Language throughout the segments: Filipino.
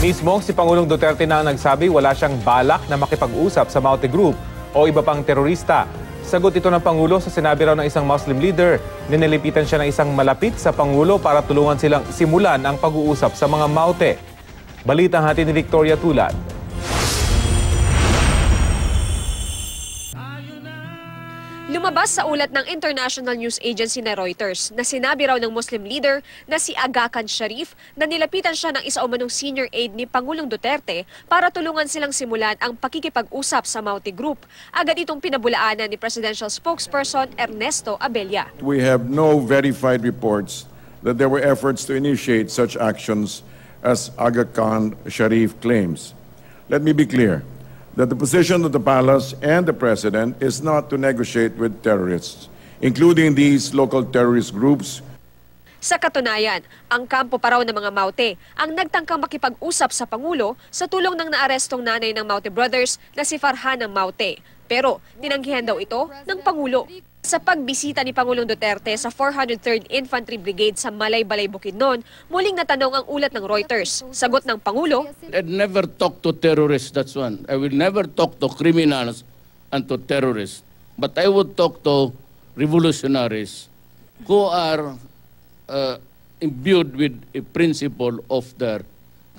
Mismo si Pangulong Duterte na ang nagsabi wala siyang balak na makipag-usap sa Maute Group o iba pang terorista. Sagot ito ng Pangulo sa sinabi raw ng isang Muslim leader. Ninilipitan siya ng isang malapit sa Pangulo para tulungan silang simulan ang pag-uusap sa mga Maute. Balitang hati ni Victoria Tulad. Lumabas sa ulat ng International News Agency na Reuters na sinabi raw ng Muslim leader na si Aga Khan Sharif na nilapitan siya ng isa umanong senior aide ni Pangulong Duterte para tulungan silang simulan ang pakikipag-usap sa Maute Group. Agad itong pinabulaanan ni Presidential Spokesperson Ernesto Abella. We have no verified reports that there were efforts to initiate such actions as Aga Khan Sharif claims. Let me be clear that the position of the palace and the president is not to negotiate with terrorists, including these local terrorist groups. Sa katunayan, ang kampo pa raw ng mga Maute ang nagtangkang makipag-usap sa Pangulo sa tulong ng naarestong nanay ng Maute Brothers na si Farhana Maute. Pero tinanggihan daw ito ng Pangulo. Sa pagbisita ni Pangulong Duterte sa 403rd Infantry Brigade sa Malay-Balay, Bukidnon, muling natanong ang ulat ng Reuters. Sagot ng Pangulo, I'd never talk to terrorists, that's one. I will never talk to criminals and to terrorists. But I would talk to revolutionaries who are imbued with a principle of their,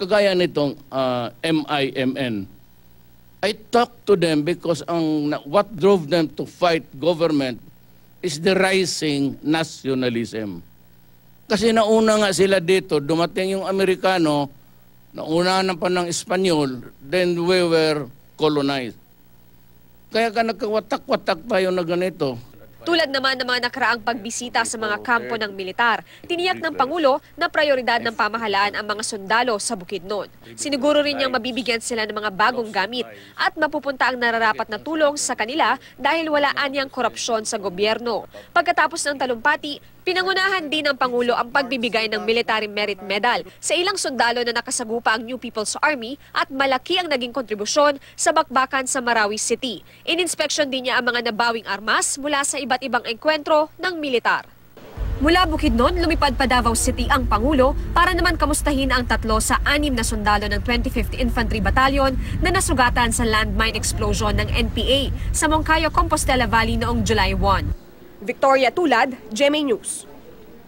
kagaya nitong MIMN. I talk to them because what drove them to fight government is the rising nationalism. Kasi nauna nga sila dito, dumating yung Amerikano, nauna na pa ng Espanyol, then we were colonized. Kaya ka nagkawatak-watak tayo na ganito. tulad naman ng mga nakaraang pagbisita sa mga kampo ng militar, tiniyak ng Pangulo na prioridad ng pamahalaan ang mga sundalo sa Bukidnon. Siniguro rin niyang mabibigyan sila ng mga bagong gamit at mapupunta ang nararapat na tulong sa kanila dahil wala anyang korupsyon sa gobyerno. Pagkatapos ng talumpati, pinangunahan din ng Pangulo ang pagbibigay ng Military Merit Medal sa ilang sundalo na nakasagupa ang New People's Army at malaki ang naging kontribusyon sa bakbakan sa Marawi City. In-inspection din niya ang mga nabawing armas mula sa iba't ibang engkwentro ng militar. Mula Bukidnon, lumipad pa Davao City ang Pangulo para naman kamustahin ang 3 sa 6 na sundalo ng 25th Infantry Battalion na nasugatan sa landmine explosion ng NPA sa Moncayo, Compostela Valley noong July 1. Victoria Tulad, GMA News.